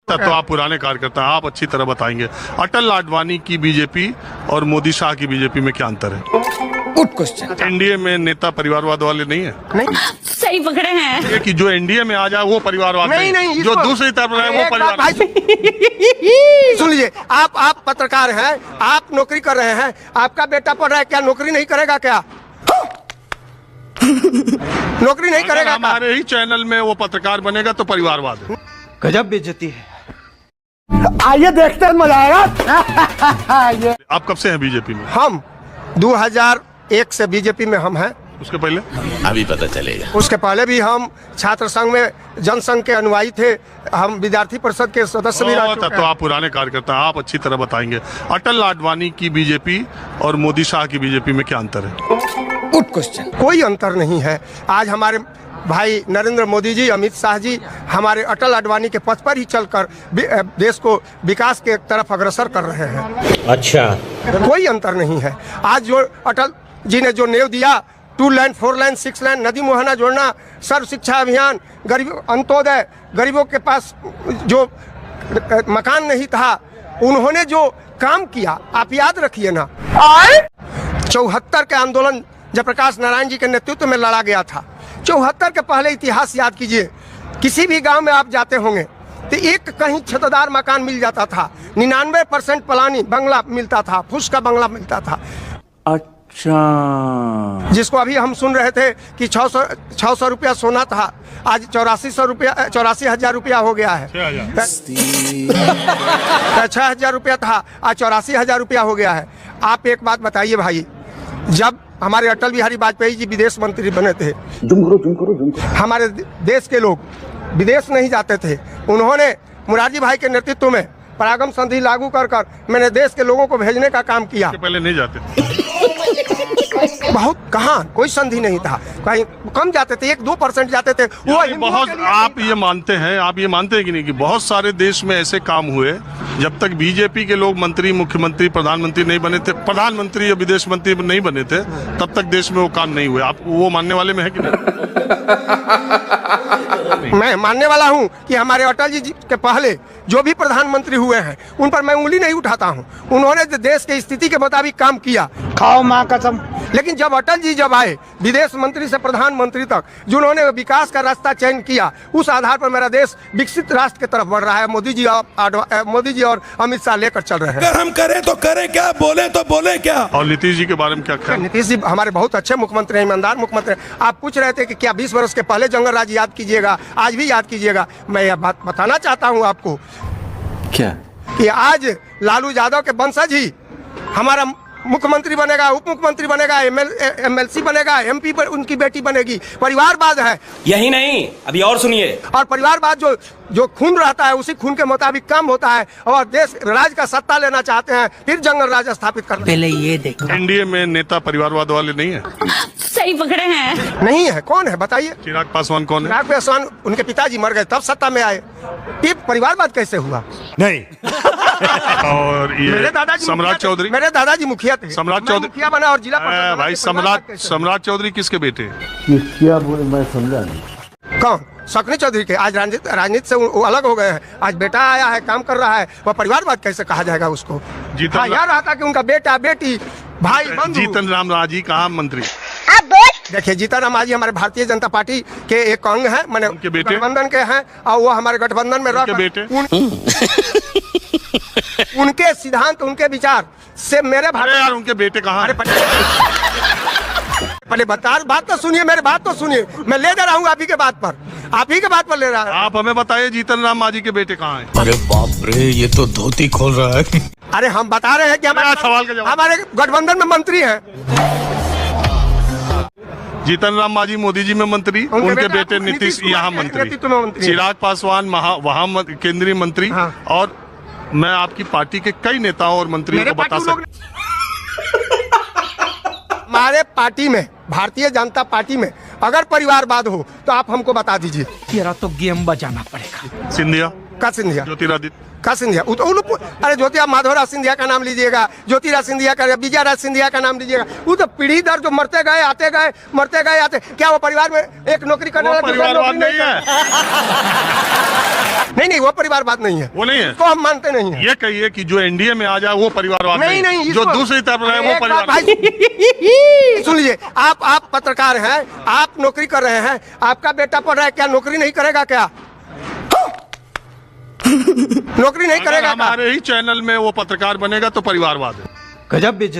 तो आप पुराने कार्यकर्ता हैं, आप अच्छी तरह बताएंगे अटल आडवाणी की बीजेपी और मोदी शाह की बीजेपी में क्या अंतर है? Good question. एनडीए में नेता परिवारवाद वाले नहीं है? नहीं, सही पकड़े हैं। ये कि जो एनडीए में आ जाए वो परिवारवाद नहीं, जो दूसरी तरफ रहे वो परिवार। सुन लीजिए, आप पत्रकार हैं, आप नौकरी कर रहे हैं, आपका बेटा पढ़ रहा है, क्या नौकरी नहीं करेगा क्या? नौकरी नहीं करेगा? हमारे ही चैनल में वो पत्रकार बनेगा तो परिवारवाद है। गजब बेइज्जती है। आइए देखते हैं, मजा आएगा। आप कब से हैं बीजेपी में? हम 2001 से बीजेपी में हम हैं। उसके पहले? अभी पता चलेगा। उसके पहले भी हम छात्र संघ में जनसंघ के अनुयायी थे, हम विद्यार्थी परिषद के सदस्य भी रह चुके तो आप पुराने कार्यकर्ता हैं, आप अच्छी तरह बताएंगे अटल आडवाणी की बीजेपी और मोदी शाह की बीजेपी में क्या अंतर है? Good question. कोई अंतर नहीं है। आज हमारे भाई नरेंद्र मोदी जी, अमित शाह जी हमारे अटल आडवाणी के पथ पर ही चलकर देश को विकास के तरफ अग्रसर कर रहे हैं। अच्छा, कोई अंतर नहीं है। आज जो अटल जी ने जो नेव दिया, 2 लाइन 4 लाइन 6 लाइन नदी मुहाना जोड़ना, सर्व शिक्षा अभियान, गरीब अंत्योदय, गरीबों के पास जो मकान नहीं था, उन्होंने जो काम किया आप याद रखिए ना। 74 के आंदोलन जयप्रकाश नारायण जी के नेतृत्व में लड़ा गया था। 74 के पहले इतिहास याद कीजिए। किसी भी गांव में आप जाते होंगे तो एक कहीं छतदार मकान मिल जाता था, 99% पलानी बंगला मिलता था, फुस का बंगला मिलता था। अच्छा, जिसको अभी हम सुन रहे थे कि 600 रुपया सोना था, आज 84,000 रुपया हो गया है। 6,000 रुपया था, आज 84,000 रुपया हो गया है। आप एक बात बताइए भाई, जब हमारे अटल बिहारी वाजपेयी जी विदेश मंत्री बने थे, हमारे देश के लोग विदेश नहीं जाते थे। उन्होंने मुरारजी भाई के नेतृत्व में परागम संधि लागू कर मैंने देश के लोगों को भेजने का काम किया। पहले नहीं जाते थे। बहुत कहाँ कोई संधि नहीं था, कहीं कम जाते थे, 1-2% जाते थे। वो बहुत आप ये मानते हैं कि नहीं कि बहुत सारे देश में ऐसे काम हुए जब तक बीजेपी के लोग मंत्री, मुख्यमंत्री, प्रधानमंत्री नहीं बने थे, प्रधानमंत्री या विदेश मंत्री नहीं बने थे, तब तक देश में वो काम नहीं हुए। आप वो मानने वाले में है कि नहीं? मैं मानने वाला हूं कि हमारे अटल जी के पहले जो भी प्रधानमंत्री हुए हैं उन पर मैं उंगली नहीं उठाता हूं। उन्होंने देश की स्थिति के मुताबिक काम किया, खाओ माँ कसम। लेकिन जब अटल जी जब आए विदेश मंत्री से प्रधानमंत्री तक, जिन्होंने विकास का रास्ता चयन किया, उस आधार पर मेरा देश विकसित राष्ट्र की तरफ बढ़ रहा है। मोदी जी और अमित शाह लेकर चल रहे हैं। अगर हम करें तो करें क्या, बोले तो बोले क्या। और नीतीश जी के बारे में क्या ख्याल? नीतीश जी हमारे बहुत अच्छे मुख्यमंत्री हैं, ईमानदार मुख्यमंत्री हैं। आप पूछ रहे थे कि क्या 20 वर्ष के पहले जंगल राज याद कीजिएगा, आज भी याद कीजिएगा। मैं यह बात बताना चाहता हूँ आपको क्या कि आज लालू यादव के वंशज ही हमारा मुख्यमंत्री बनेगा, उप मुख्यमंत्री बनेगा, MLC बनेगा, MP पर उनकी बेटी बनेगी। परिवारवाद है। यही नहीं, अभी और सुनिए। और परिवारवाद जो खून रहता है उसी खून के मुताबिक काम होता है। और देश राज का सत्ता लेना चाहते हैं, फिर जंगल राज स्थापित करना। पहले ये देखो, एनडीए में नेता परिवारवाद वाले नहीं है? सही पकड़े हैं। नहीं है। कौन है बताइए? चिराग पासवान कौन है? चिराग पासवान, उनके पिताजी मर गए तब सत्ता में आए। ये परिवारवाद कैसे हुआ? नहीं। और ये मेरे दादाजी सम्राट चौधरी, मेरे दादाजी मुखिया थे। सम्राट मैं चौधरी मुखिया बना और जिला परिषद भाई परिवारवाद कैसे? सम्राट चौधरी किसके बेटे हैं? क्या बोले, मैं समझा नहीं। कौन? सकनी चौधरी के। आज राजनीति से वो अलग हो गए हैं। आज बेटा आया है, काम कर रहा है, वह परिवारवाद कैसे कहा जाएगा उसको? जीतन यार रहा था कि उनका बेटा, बेटी, भाई, बंधु। जीतन राम मांझी कहाँ मंत्री? देखिए, जीतन राम मांझी हमारे भारतीय जनता पार्टी के एक अंग है, मैंने उनके बेटे? गठबंधन के हैं, और वो हमारे गठबंधन में उनके बेटे? उनके सिद्धांत, उनके विचार से मेरे यार उनके बेटे कहाँ हैं? पहले बात तो सुनिए, मेरी बात तो सुनिए। मैं ले जा रहा हूँ आप ही के बात पर, आप ही के बात पर ले रहा हूँ। आप हमें बताइए जीतन राम मांझी के बेटे कहाँ हैं? अरे बाप रे, ये तो धोती खोल रहा है। अरे हम बता रहे हैं कि सवाल का जवाब। हमारे गठबंधन में मंत्री हैं। जीतन राम मांझी मोदी जी में मंत्री, उनके बेटे नीतीश यहाँ मंत्री, चिराग पासवान वहाँ केंद्रीय मंत्री। हाँ। और मैं आपकी पार्टी के कई नेताओं और मंत्रियों को बता सकता। हमारे पार्टी में, भारतीय जनता पार्टी में अगर परिवारवाद हो तो आप हमको बता दीजिए। तेरा तो गेम बजाना पड़ेगा। सिंधिया का सिंधिया? ज्योतिरादित्य का सिंधिया? अरे ज्योतिराज माधवराज सिंधिया का नाम लीजिएगा, ज्योतिराज सिंधिया का, विजयराज सिंधिया का नाम लीजिएगा। वो तो पीढ़ी दर जो मरते गए आते गए, मरते गए आते। क्या वो परिवार में एक नौकरी करने वाला परिवारवाद नहीं है? नहीं नहीं, वो परिवारवाद नहीं है, वो नहीं है। तो हम मानते नहीं है। ये कहिए कि जो एनडीए में आ जाए वो परिवारवाद नहीं नहीं, जो इसको- दूसरी तरफ रहे वो एक बात परिवार। भाई सुन लीजिए, आप पत्रकार हैं, आप नौकरी कर रहे हैं, आपका बेटा पढ़ रहा है, क्या नौकरी नहीं करेगा क्या? नौकरी नहीं अगर करेगा क्या? हमारे ही चैनल में वो पत्रकार बनेगा तो परिवारवाद है। गजब बेइज्जती।